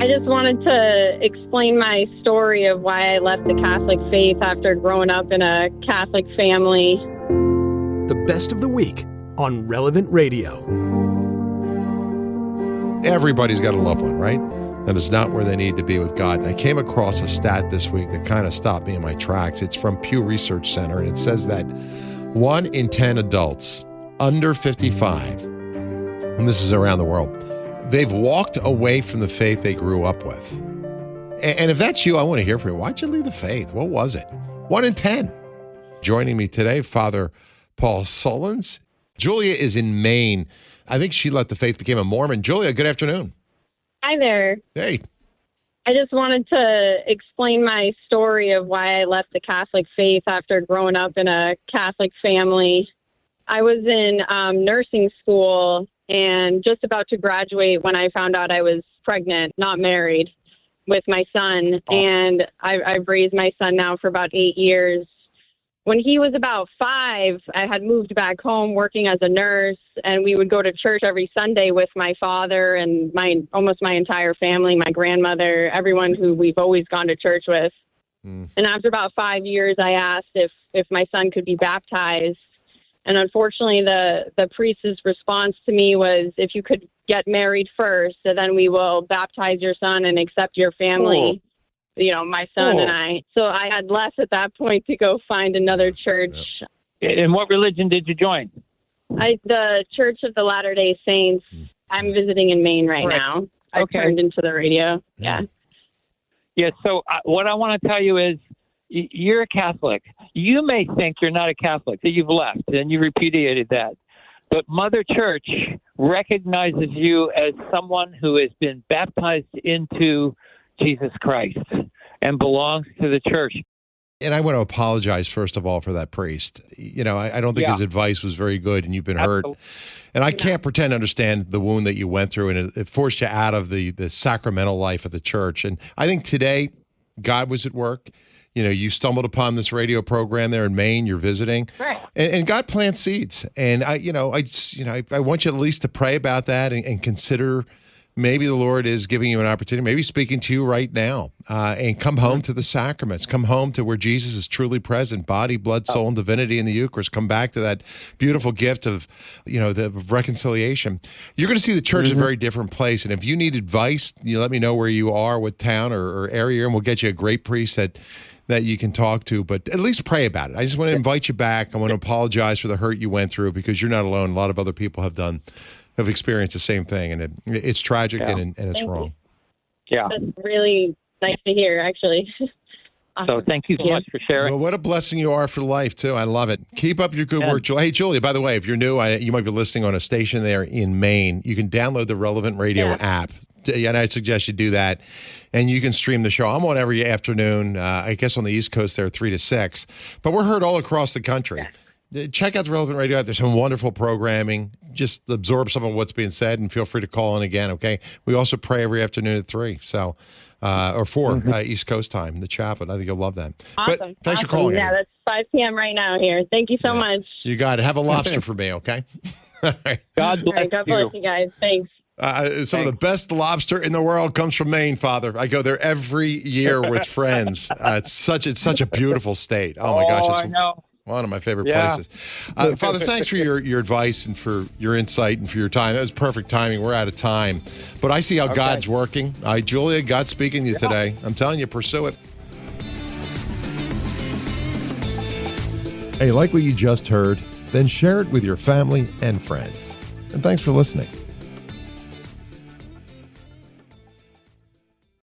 just wanted to explain my story of why I left the Catholic faith after growing up in a Catholic family. The best of the week on Relevant Radio. Everybody's got a loved one, right? That is not where they need to be with God. And I came across a stat this week that kind of stopped me in my tracks. It's from Pew Research Center, and it says that 1 in 10 adults under 55, and this is around the world, they've walked away from the faith they grew up with. And if that's you, I want to hear from you. Why'd you leave the faith? What was it? 1 in 10. Joining me today, Father Paul Sullins. Julia is in Maine. I think she left the faith, became a Mormon. Julia, good afternoon. Hi there. Hey. I just wanted to explain my story of why I left the Catholic faith after growing up in a Catholic family. I was in nursing school and just about to graduate when I found out I was pregnant, not married, with my son. And I've raised my son now for about 8 years. When he was about 5, I had moved back home working as a nurse, and we would go to church every Sunday with my father and almost my entire family, my grandmother, everyone who we've always gone to church with. And after about 5 years, I asked if my son could be baptized. And unfortunately, the priest's response to me was, if you could get married first, so then we will baptize your son and accept your family. You know, my son and I. So I had left at that point to go find another church. And what religion did you join? The Church of the Latter-day Saints. I'm visiting in Maine right now. I turned into the radio. Yeah. Yeah, so what I want to tell you is, you're a Catholic. You may think you're not a Catholic, that you've left, and you repudiated that. But Mother Church recognizes you as someone who has been baptized into Jesus Christ and belongs to the church. And I want to apologize, first of all, for that priest. You know, I don't think his advice was very good, and you've been hurt. And I can't pretend to understand the wound that you went through, and it forced you out of the sacramental life of the church. And I think today, God was at work. You know, you stumbled upon this radio program there in Maine. You're visiting, right? And God plants seeds. And I want you at least to pray about that and consider maybe the Lord is giving you an opportunity, maybe speaking to you right now, and come home to the sacraments. Come home to where Jesus is truly present, body, blood, soul, and divinity in the Eucharist. Come back to that beautiful gift of, the reconciliation. You're going to see the church is a very different place. And if you need advice, you let me know where you are, what town or area, and we'll get you a great priest that you can talk to, but at least pray about it. I just want to invite you back. I want to apologize for the hurt you went through, because you're not alone. A lot of other people have experienced the same thing, and it's tragic and it's wrong. Yeah. That's really nice to hear, actually. So thank you so much for sharing. Well, what a blessing you are for life, too. I love it. Keep up your good work, Julia. Hey, Julia, by the way, if you're new, you might be listening on a station there in Maine. You can download the Relevant Radio app. And I suggest you do that. And you can stream the show. I'm on every afternoon, I guess on the East Coast there, 3 to 6. But we're heard all across the country. Check out the Relevant Radio app. There's some wonderful programming. Just absorb some of what's being said and feel free to call in again, okay? We also pray every afternoon at 3, so or 4 East Coast time, the chaplet. I think you'll love that. Awesome. But thanks for calling. Yeah, that's 5 p.m. right now here. Thank you so much. You got it. Have a lobster for me, okay? All right. God bless God bless you guys. Thanks. Some of the best lobster in the world comes from Maine, Father. I go there every year with friends. It's such a beautiful state. Oh my gosh, I know. One of my favorite places. Father, thanks for your advice and for your insight and for your time. That was perfect timing. We're out of time. But I see how God's working. Julia, God's speaking to you today. I'm telling you, pursue it. Hey, like what you just heard? Then share it with your family and friends. And thanks for listening.